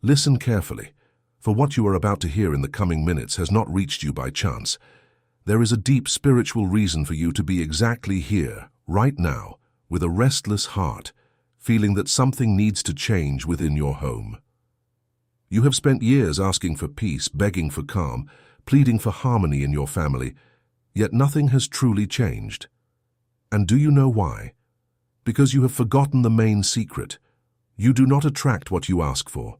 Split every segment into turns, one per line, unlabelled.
Listen carefully, for what you are about to hear in the coming minutes has not reached you by chance. There is a deep spiritual reason for you to be exactly here, right now, with a restless heart, feeling that something needs to change within your home. You have spent years asking for peace, begging for calm, pleading for harmony in your family, yet nothing has truly changed. And do you know why? Because you have forgotten the main secret. You do not attract what you ask for.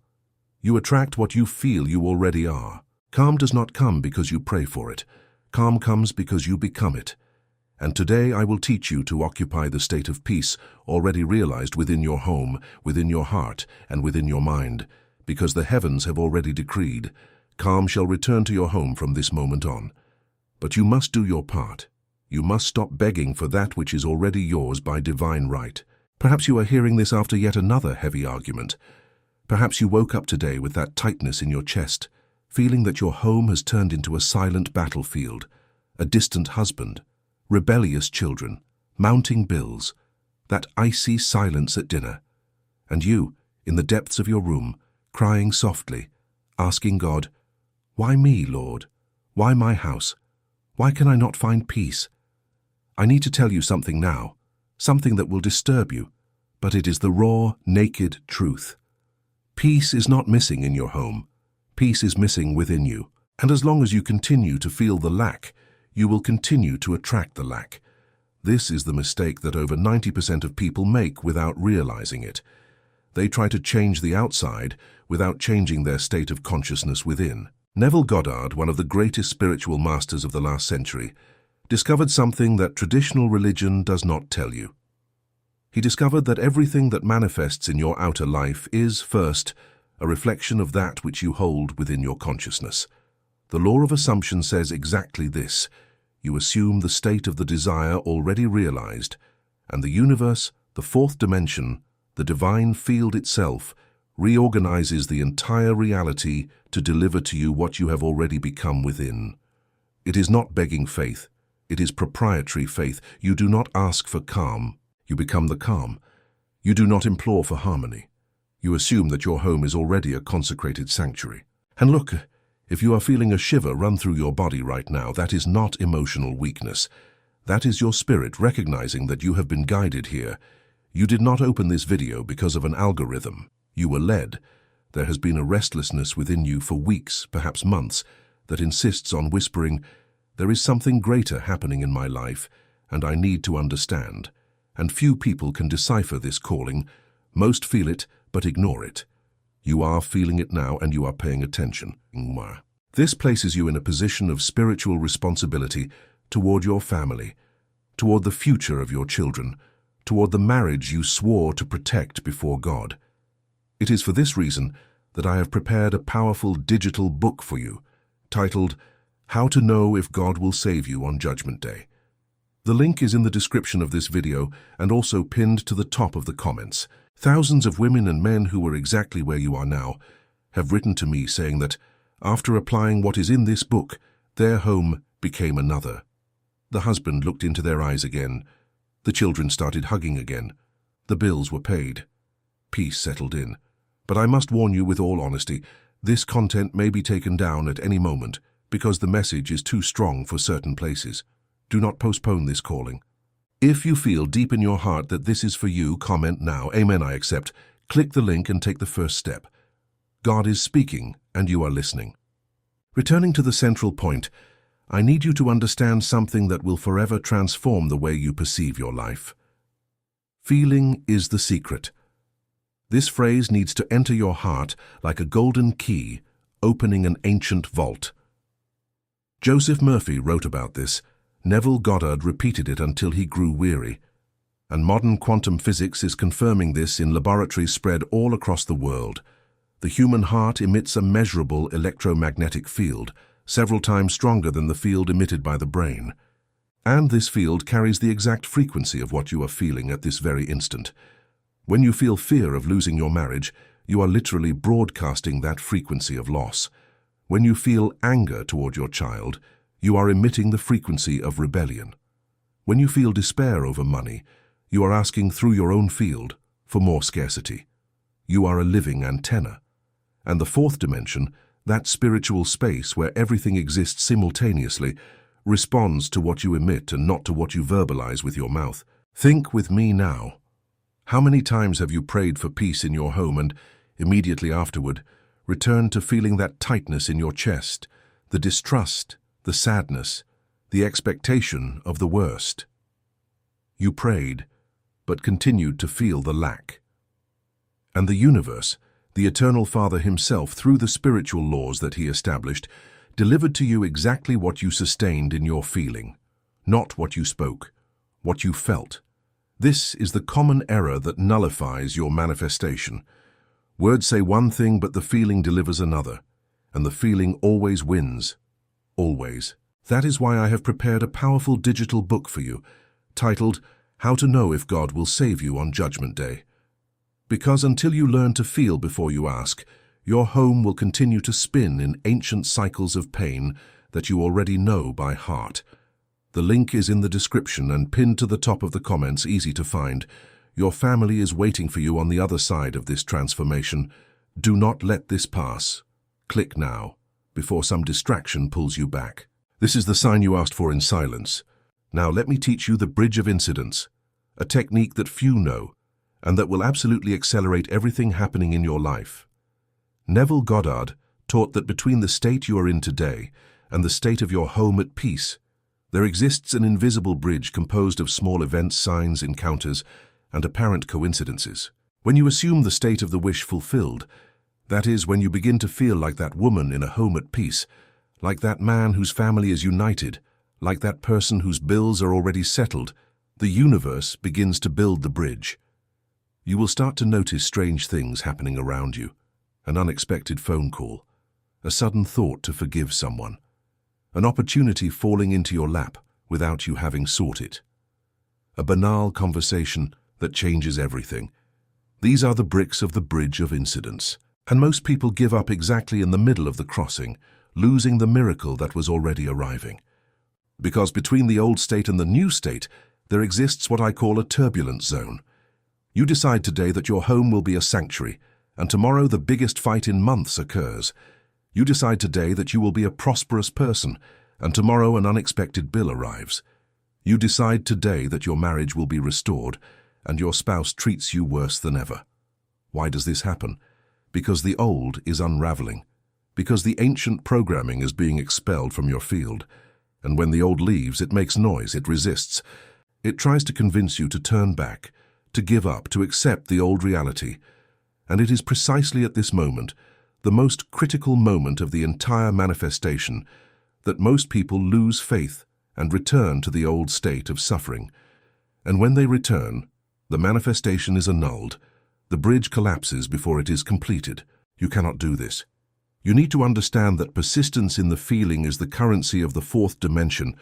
You attract what you feel you already are. Calm does not come because you pray for it. Calm comes because you become it. And today I will teach you to occupy the state of peace already realized within your home, within your heart, and within your mind, because the heavens have already decreed, calm shall return to your home from this moment on. But you must do your part. You must stop begging for that which is already yours by divine right. Perhaps you are hearing this after yet another heavy argument. Perhaps you woke up today with that tightness in your chest, feeling that your home has turned into a silent battlefield, a distant husband, rebellious children, mounting bills, that icy silence at dinner, and you, in the depths of your room, crying softly, asking God, "Why me, Lord? Why my house? Why can I not find peace?" I need to tell you something now, something that will disturb you, but it is the raw, naked truth. Peace is not missing in your home. Peace is missing within you. And as long as you continue to feel the lack, you will continue to attract the lack. This is the mistake that over 90% of people make without realizing it. They try to change the outside without changing their state of consciousness within. Neville Goddard, one of the greatest spiritual masters of the last century, discovered something that traditional religion does not tell you. He discovered that everything that manifests in your outer life is, first, a reflection of that which you hold within your consciousness. The law of assumption says exactly this. You assume the state of the desire already realized, and the universe, the fourth dimension, the divine field itself, reorganizes the entire reality to deliver to you what you have already become within. It is not begging faith. It is proprietary faith. You do not ask for calm. You become the calm. You do not implore for harmony. You assume that your home is already a consecrated sanctuary. And look, if you are feeling a shiver run through your body right now, that is not emotional weakness. That is your spirit recognizing that you have been guided here. You did not open this video because of an algorithm. You were led. There has been a restlessness within you for weeks, perhaps months, that insists on whispering, "There is something greater happening in my life, and I need to understand." And few people can decipher this calling. Most feel it, but ignore it. You are feeling it now, and you are paying attention. This places you in a position of spiritual responsibility toward your family, toward the future of your children, toward the marriage you swore to protect before God. It is for this reason that I have prepared a powerful digital book for you, titled How to Know If God Will Save You on Judgment Day. The link is in the description of this video and also pinned to the top of the comments. Thousands of women and men who were exactly where you are now have written to me saying that, after applying what is in this book, their home became another. The husband looked into their eyes again. The children started hugging again. The bills were paid. Peace settled in. But I must warn you with all honesty, this content may be taken down at any moment because the message is too strong for certain places. Do not postpone this calling. If you feel deep in your heart that this is for you, comment now, "Amen, I accept." Click the link and take the first step. God is speaking, and you are listening. Returning to the central point, I need you to understand something that will forever transform the way you perceive your life. Feeling is the secret. This phrase needs to enter your heart like a golden key, opening an ancient vault. Joseph Murphy wrote about this. Neville Goddard repeated it until he grew weary. And modern quantum physics is confirming this in laboratories spread all across the world. The human heart emits a measurable electromagnetic field, several times stronger than the field emitted by the brain. And this field carries the exact frequency of what you are feeling at this very instant. When you feel fear of losing your marriage, you are literally broadcasting that frequency of loss. When you feel anger toward your child, you are emitting the frequency of rebellion. When you feel despair over money, you are asking through your own field for more scarcity. You are a living antenna. And the fourth dimension, that spiritual space where everything exists simultaneously, responds to what you emit and not to what you verbalize with your mouth. Think with me now. How many times have you prayed for peace in your home and, immediately afterward, returned to feeling that tightness in your chest, the distrust, the sadness, the expectation of the worst? You prayed, but continued to feel the lack. And the universe, the Eternal Father himself, through the spiritual laws that he established, delivered to you exactly what you sustained in your feeling, not what you spoke, what you felt. This is the common error that nullifies your manifestation. Words say one thing, but the feeling delivers another, and the feeling always wins. Always. That is why I have prepared a powerful digital book for you, titled How to Know If God Will Save You on Judgment Day. Because until you learn to feel before you ask, your home will continue to spin in ancient cycles of pain that you already know by heart. The link is in the description and pinned to the top of the comments, easy to find. Your family is waiting for you on the other side of this transformation. Do not let this pass. Click now, before some distraction pulls you back. This is the sign you asked for in silence. Now let me teach you the bridge of incidents, a technique that few know, and that will absolutely accelerate everything happening in your life. Neville Goddard taught that between the state you are in today and the state of your home at peace, there exists an invisible bridge composed of small events, signs, encounters, and apparent coincidences. When you assume the state of the wish fulfilled, that is, when you begin to feel like that woman in a home at peace, like that man whose family is united, like that person whose bills are already settled, the universe begins to build the bridge. You will start to notice strange things happening around you. An unexpected phone call, a sudden thought to forgive someone, an opportunity falling into your lap without you having sought it, a banal conversation that changes everything. These are the bricks of the bridge of incidents, and most people give up exactly in the middle of the crossing, losing the miracle that was already arriving. Because between the old state and the new state, there exists what I call a turbulence zone. You decide today that your home will be a sanctuary, and tomorrow the biggest fight in months occurs. You decide today that you will be a prosperous person, and tomorrow an unexpected bill arrives. You decide today that your marriage will be restored, and your spouse treats you worse than ever. Why does this happen? Because the old is unraveling, because the ancient programming is being expelled from your field, and when the old leaves, it makes noise, it resists. It tries to convince you to turn back, to give up, to accept the old reality. And it is precisely at this moment, the most critical moment of the entire manifestation, that most people lose faith and return to the old state of suffering. And when they return, the manifestation is annulled. The bridge collapses before it is completed. You cannot do this. You need to understand that persistence in the feeling is the currency of the fourth dimension.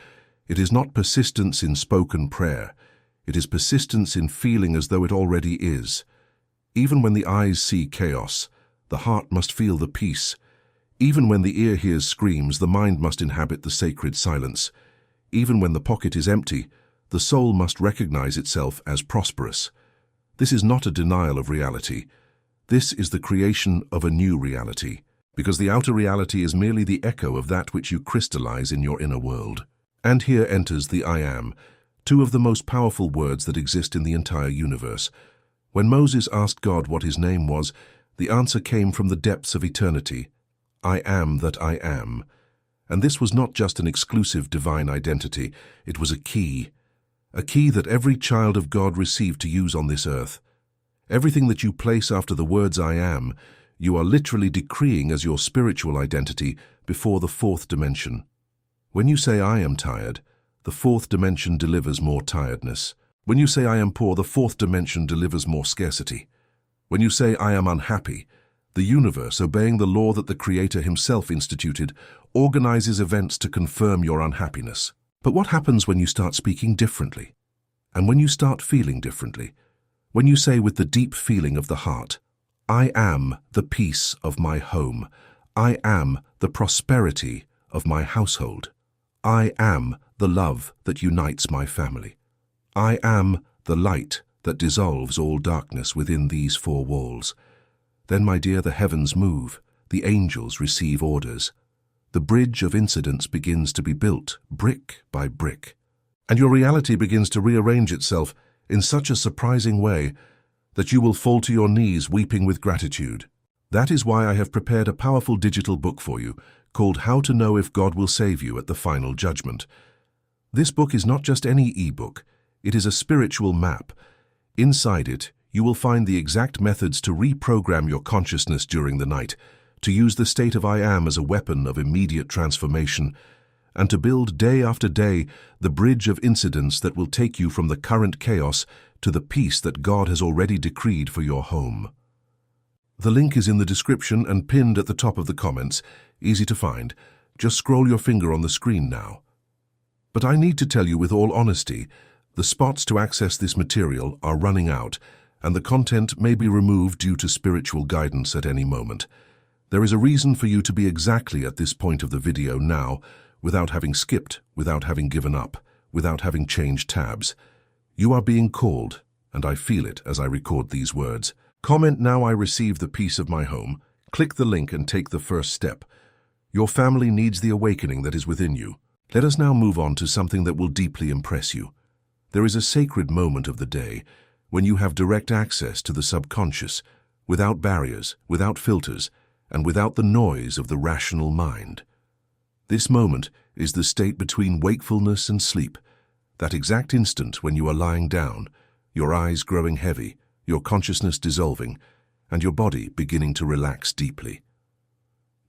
It is not persistence in spoken prayer. It is persistence in feeling as though it already is. Even when the eyes see chaos, the heart must feel the peace. Even when the ear hears screams, the mind must inhabit the sacred silence. Even when the pocket is empty, the soul must recognize itself as prosperous. This is not a denial of reality. This is the creation of a new reality, because the outer reality is merely the echo of that which you crystallize in your inner world. And here enters the I Am, two of the most powerful words that exist in the entire universe. When Moses asked God what his name was, the answer came from the depths of eternity. I am that I am. And this was not just an exclusive divine identity, it was a key that every child of God received to use on this earth. Everything that you place after the words I am, you are literally decreeing as your spiritual identity before the fourth dimension. When you say I am tired, the fourth dimension delivers more tiredness. When you say I am poor, the fourth dimension delivers more scarcity. When you say I am unhappy, the universe, obeying the law that the Creator himself instituted, organizes events to confirm your unhappiness. But what happens when you start speaking differently? And when you start feeling differently? When you say with the deep feeling of the heart, I am the peace of my home. I am the prosperity of my household. I am the love that unites my family. I am the light that dissolves all darkness within these four walls. Then, my dear, the heavens move. The angels receive orders. The bridge of incidents begins to be built, brick by brick. And your reality begins to rearrange itself in such a surprising way that you will fall to your knees weeping with gratitude. That is why I have prepared a powerful digital book for you called How to Know If God Will Save You at the Final Judgment. This book is not just any e-book, it is a spiritual map. Inside it, you will find the exact methods to reprogram your consciousness during the night, to use the state of I Am as a weapon of immediate transformation, and to build day after day the bridge of incidents that will take you from the current chaos to the peace that God has already decreed for your home. The link is in the description and pinned at the top of the comments. Easy to find. Just scroll your finger on the screen now. But I need to tell you with all honesty, the spots to access this material are running out, and the content may be removed due to spiritual guidance at any moment. There is a reason for you to be exactly at this point of the video now, without having skipped, without having given up, without having changed tabs. You are being called, and I feel it as I record these words. Comment now I receive the peace of my home. Click the link and take the first step. Your family needs the awakening that is within you. Let us now move on to something that will deeply impress you. There is a sacred moment of the day when you have direct access to the subconscious, without barriers, without filters, and without the noise of the rational mind. This moment is the state between wakefulness and sleep, that exact instant when you are lying down, your eyes growing heavy, your consciousness dissolving, and your body beginning to relax deeply.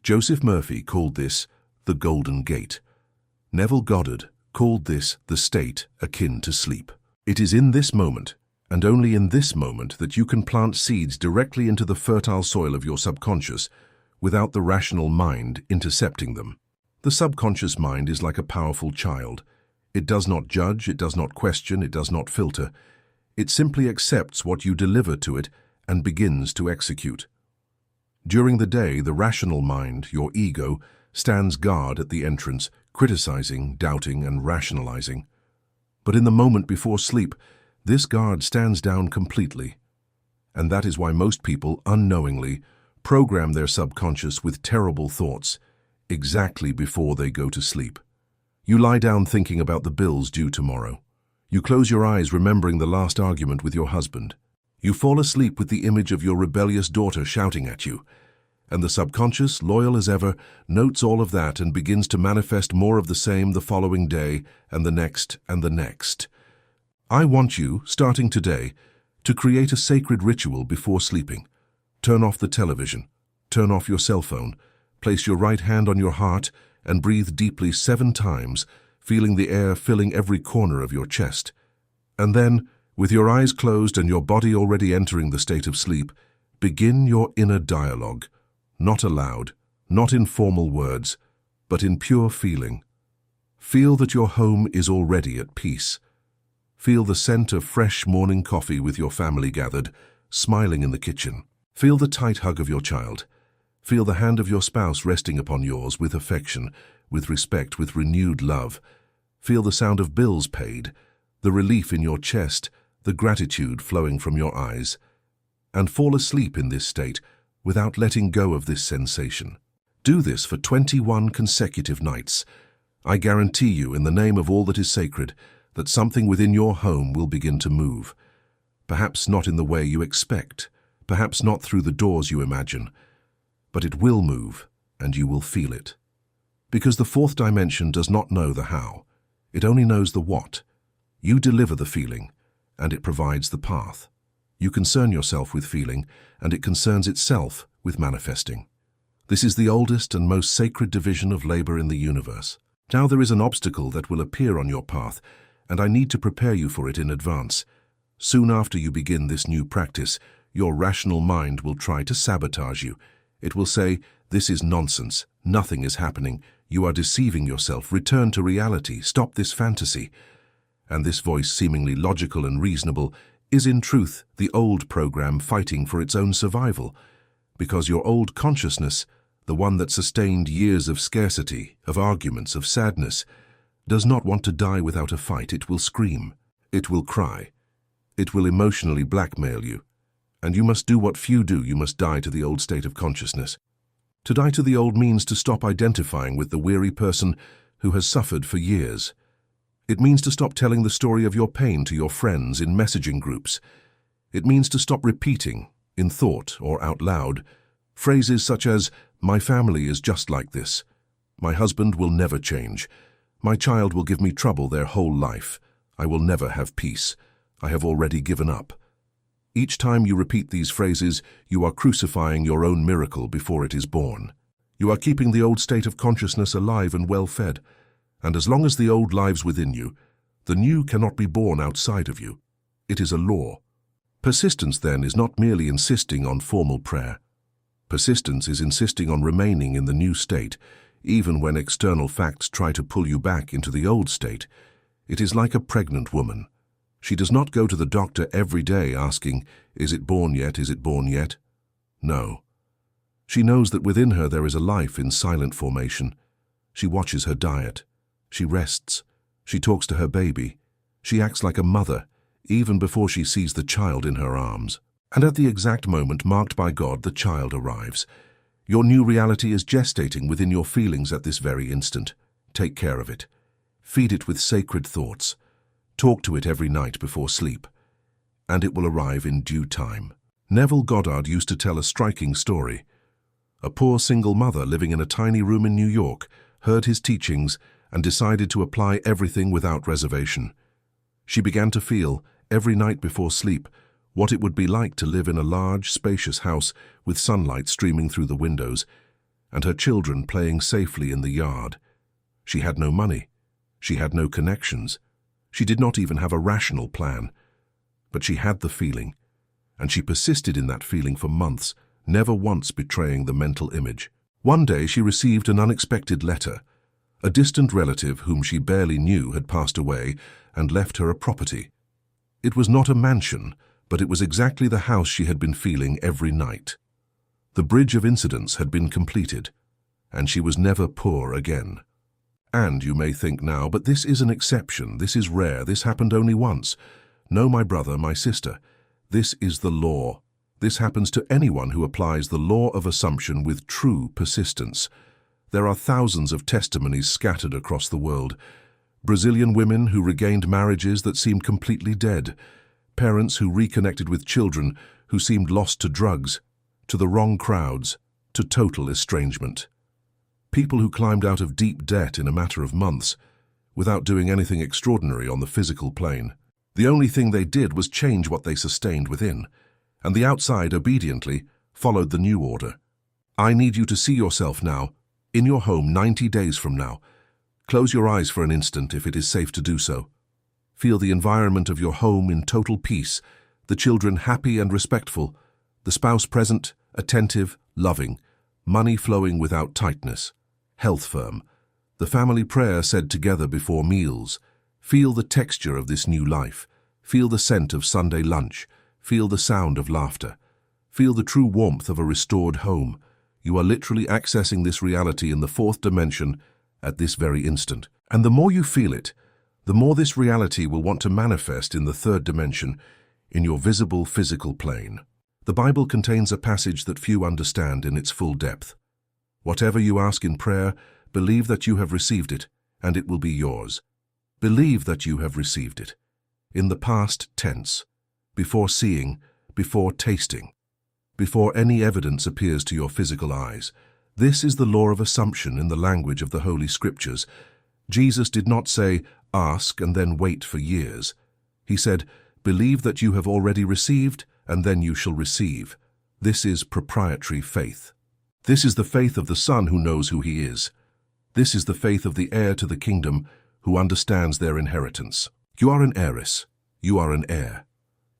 Joseph Murphy called this the Golden Gate. Neville Goddard called this the state akin to sleep. It is in this moment, and only in this moment, that you can plant seeds directly into the fertile soil of your subconscious without the rational mind intercepting them. The subconscious mind is like a powerful child. It does not judge, it does not question, it does not filter. It simply accepts what you deliver to it and begins to execute. During the day, the rational mind, your ego, stands guard at the entrance, criticizing, doubting, and rationalizing. But in the moment before sleep, this guard stands down completely. And that is why most people, unknowingly, program their subconscious with terrible thoughts exactly before they go to sleep. You lie down thinking about the bills due tomorrow. You close your eyes remembering the last argument with your husband. You fall asleep with the image of your rebellious daughter shouting at you. And the subconscious, loyal as ever, notes all of that and begins to manifest more of the same the following day and the next and the next. I want you, starting today, to create a sacred ritual before sleeping. Turn off the television. Turn off your cell phone. Place your right hand on your heart and breathe deeply 7 times, feeling the air filling every corner of your chest. And then, with your eyes closed and your body already entering the state of sleep, begin your inner dialogue, not aloud, not in formal words, but in pure feeling. Feel that your home is already at peace. Feel the scent of fresh morning coffee with your family gathered, smiling in the kitchen. Feel the tight hug of your child. Feel the hand of your spouse resting upon yours with affection, with respect, with renewed love. Feel the sound of bills paid, the relief in your chest, the gratitude flowing from your eyes. And fall asleep in this state without letting go of this sensation. Do this for 21 consecutive nights. I guarantee you, in the name of all that is sacred, that something within your home will begin to move. Perhaps not in the way you expect, perhaps not through the doors you imagine, but it will move, and you will feel it. Because the 4th dimension does not know the how, it only knows the what. You deliver the feeling, and it provides the path. You concern yourself with feeling, and it concerns itself with manifesting. This is the oldest and most sacred division of labor in the universe. Now there is an obstacle that will appear on your path, and I need to prepare you for it in advance. Soon after you begin this new practice, your rational mind will try to sabotage you. It will say, "This is nonsense. Nothing is happening. You are deceiving yourself. Return to reality. Stop this fantasy." And this voice, seemingly logical and reasonable, is in truth the old program fighting for its own survival. Because your old consciousness, the one that sustained years of scarcity, of arguments, of sadness, does not want to die without a fight. It will scream. It will cry. It will emotionally blackmail you. And you must do what few do. You must die to the old state of consciousness. To die to the old means to stop identifying with the weary person who has suffered for years. It means to stop telling the story of your pain to your friends in messaging groups. It means to stop repeating, in thought or out loud, phrases such as, "My family is just like this. My husband will never change. My child will give me trouble their whole life. I will never have peace. I have already given up." Each time you repeat these phrases, you are crucifying your own miracle before it is born. You are keeping the old state of consciousness alive and well-fed, and as long as the old lives within you, the new cannot be born outside of you. It is a law. Persistence, then, is not merely insisting on formal prayer. Persistence is insisting on remaining in the new state, even when external facts try to pull you back into the old state. It is like a pregnant woman. She does not go to the doctor every day asking, "Is it born yet? Is it born yet?" No. She knows that within her there is a life in silent formation. She watches her diet. She rests. She talks to her baby. She acts like a mother, even before she sees the child in her arms. And at the exact moment marked by God, the child arrives. Your new reality is gestating within your feelings at this very instant. Take care of it. Feed it with sacred thoughts. Talk to it every night before sleep, and it will arrive in due time. Neville Goddard used to tell a striking story. A poor single mother living in a tiny room in New York heard his teachings and decided to apply everything without reservation. She began to feel, every night before sleep, what it would be like to live in a large, spacious house with sunlight streaming through the windows, and her children playing safely in the yard. She had no money. She had no connections. She did not even have a rational plan. But she had the feeling, and she persisted in that feeling for months, never once betraying the mental image. One day she received an unexpected letter. A distant relative whom she barely knew had passed away and left her a property. It was not a mansion, but it was exactly the house she had been feeling every night. The bridge of incidents had been completed, and she was never poor again. And you may think now, but this is an exception, this is rare, this happened only once. No, my brother, my sister, this is the law. This happens to anyone who applies the law of assumption with true persistence. There are thousands of testimonies scattered across the world. Brazilian women who regained marriages that seemed completely dead. Parents who reconnected with children who seemed lost to drugs, to the wrong crowds, to total estrangement. People who climbed out of deep debt in a matter of months, without doing anything extraordinary on the physical plane. The only thing they did was change what they sustained within, and the outside obediently followed the new order. I need you to see yourself now, in your home 90 days from now. Close your eyes for an instant if it is safe to do so. Feel the environment of your home in total peace, the children happy and respectful, the spouse present, attentive, loving, money flowing without tightness, health firm, the family prayer said together before meals. Feel the texture of this new life. Feel the scent of Sunday lunch. Feel the sound of laughter. Feel the true warmth of a restored home. You are literally accessing this reality in the fourth dimension at this very instant. And the more you feel it, the more this reality will want to manifest in the third dimension, in your visible physical plane. The Bible contains a passage that few understand in its full depth. Whatever you ask in prayer, believe that you have received it, and it will be yours. Believe that you have received it. In the past tense, before seeing, before tasting, before any evidence appears to your physical eyes. This is the law of assumption in the language of the Holy Scriptures. Jesus did not say, ask and then wait for years. He said, believe that you have already received, and then you shall receive. This is proprietary faith. This is the faith of the Son who knows who he is. This is the faith of the heir to the kingdom who understands their inheritance. You are an heiress. You are an heir.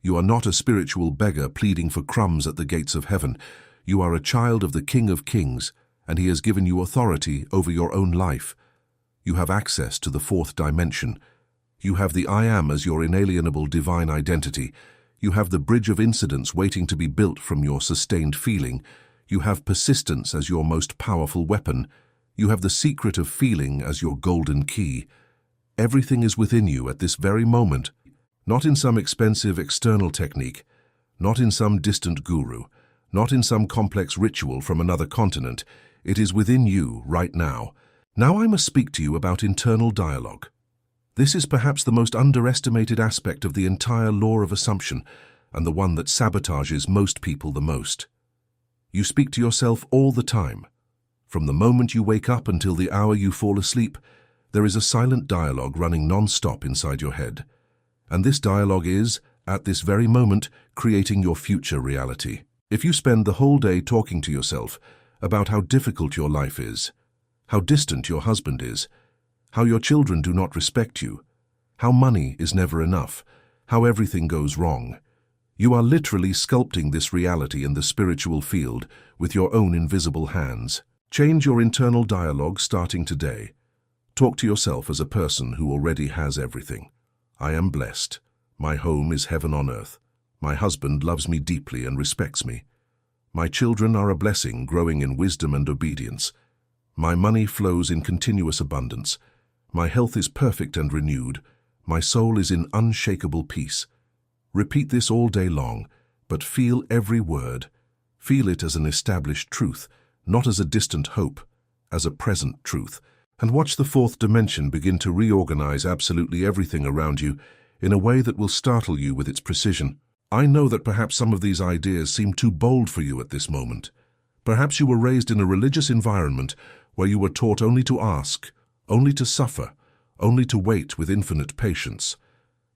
You are not a spiritual beggar pleading for crumbs at the gates of heaven. You are a child of the King of Kings, and he has given you authority over your own life. You have access to the fourth dimension. You have the I Am as your inalienable divine identity. You have the bridge of incidents waiting to be built from your sustained feeling. You have persistence as your most powerful weapon. You have the secret of feeling as your golden key. Everything is within you at this very moment, not in some expensive external technique, not in some distant guru, not in some complex ritual from another continent. It is within you right now. Now I must speak to you about internal dialogue. This is perhaps the most underestimated aspect of the entire law of assumption, and the one that sabotages most people the most. You speak to yourself all the time. From the moment you wake up until the hour you fall asleep, there is a silent dialogue running non-stop inside your head. And this dialogue is, at this very moment, creating your future reality. If you spend the whole day talking to yourself about how difficult your life is, how distant your husband is, how your children do not respect you, how money is never enough, how everything goes wrong, you are literally sculpting this reality in the spiritual field with your own invisible hands. Change your internal dialogue starting today. Talk to yourself as a person who already has everything. I am blessed. My home is heaven on earth. My husband loves me deeply and respects me. My children are a blessing, growing in wisdom and obedience. My money flows in continuous abundance. My health is perfect and renewed. My soul is in unshakable peace. Repeat this all day long, but feel every word. Feel it as an established truth, not as a distant hope, as a present truth. And watch the fourth dimension begin to reorganize absolutely everything around you in a way that will startle you with its precision. I know that perhaps some of these ideas seem too bold for you at this moment. Perhaps you were raised in a religious environment where you were taught only to ask, only to suffer, only to wait with infinite patience.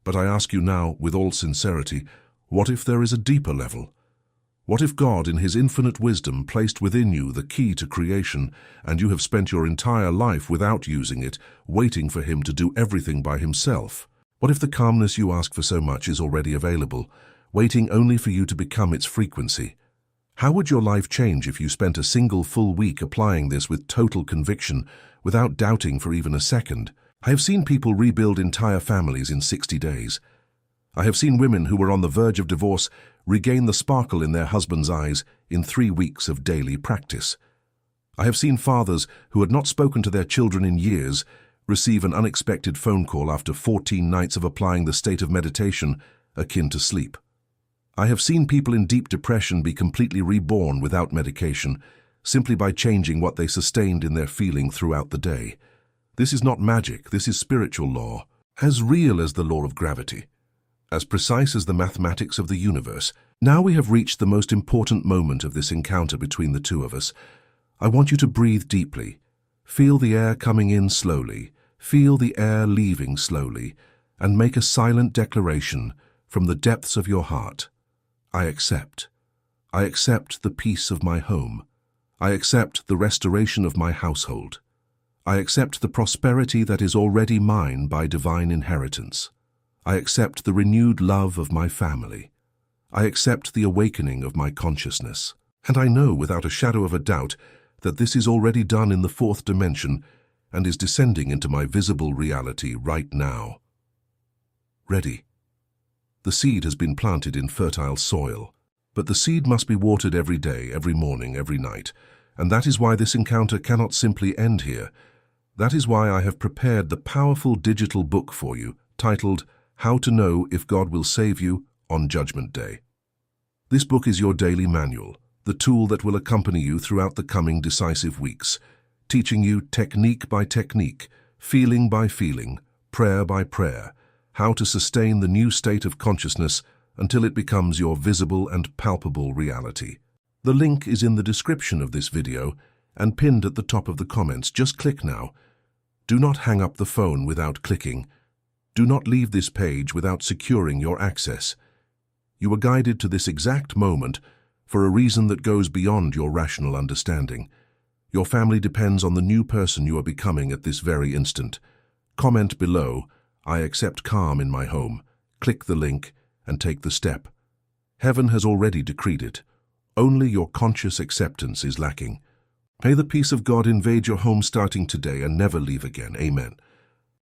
But I ask you now, with all sincerity, what if there is a deeper level? What if God, in His infinite wisdom, placed within you the key to creation, and you have spent your entire life without using it, waiting for Him to do everything by Himself? What if the calmness you ask for so much is already available, waiting only for you to become its frequency? How would your life change if you spent a single full week applying this with total conviction, without doubting for even a second? I have seen people rebuild entire families in 60 days. I have seen women who were on the verge of divorce regain the sparkle in their husbands' eyes in 3 weeks of daily practice. I have seen fathers who had not spoken to their children in years receive an unexpected phone call after 14 nights of applying the state of meditation akin to sleep. I have seen people in deep depression be completely reborn without medication, simply by changing what they sustained in their feeling throughout the day. This is not magic, this is spiritual law, as real as the law of gravity, as precise as the mathematics of the universe. Now we have reached the most important moment of this encounter between the two of us. I want you to breathe deeply. Feel the air coming in slowly, feel the air leaving slowly, and make a silent declaration from the depths of your heart. I accept. I accept the peace of my home. I accept the restoration of my household. I accept the prosperity that is already mine by divine inheritance. I accept the renewed love of my family. I accept the awakening of my consciousness. And I know without a shadow of a doubt that this is already done in the fourth dimension and is descending into my visible reality right now. Ready. The seed has been planted in fertile soil, but the seed must be watered every day, every morning, every night, and that is why this encounter cannot simply end here. That is why I have prepared the powerful digital book for you, titled How to Know If God Will Save You on Judgment Day. This book is your daily manual, the tool that will accompany you throughout the coming decisive weeks, teaching you technique by technique, feeling by feeling, prayer by prayer, how to sustain the new state of consciousness until it becomes your visible and palpable reality. The link is in the description of this video and pinned at the top of the comments. Just click now. Do not hang up the phone without clicking. Do not leave this page without securing your access. You were guided to this exact moment for a reason that goes beyond your rational understanding. Your family depends on the new person you are becoming at this very instant. Comment below, I accept calm in my home. Click the link and take the step. Heaven has already decreed it. Only your conscious acceptance is lacking. May the peace of God invade your home starting today and never leave again. Amen.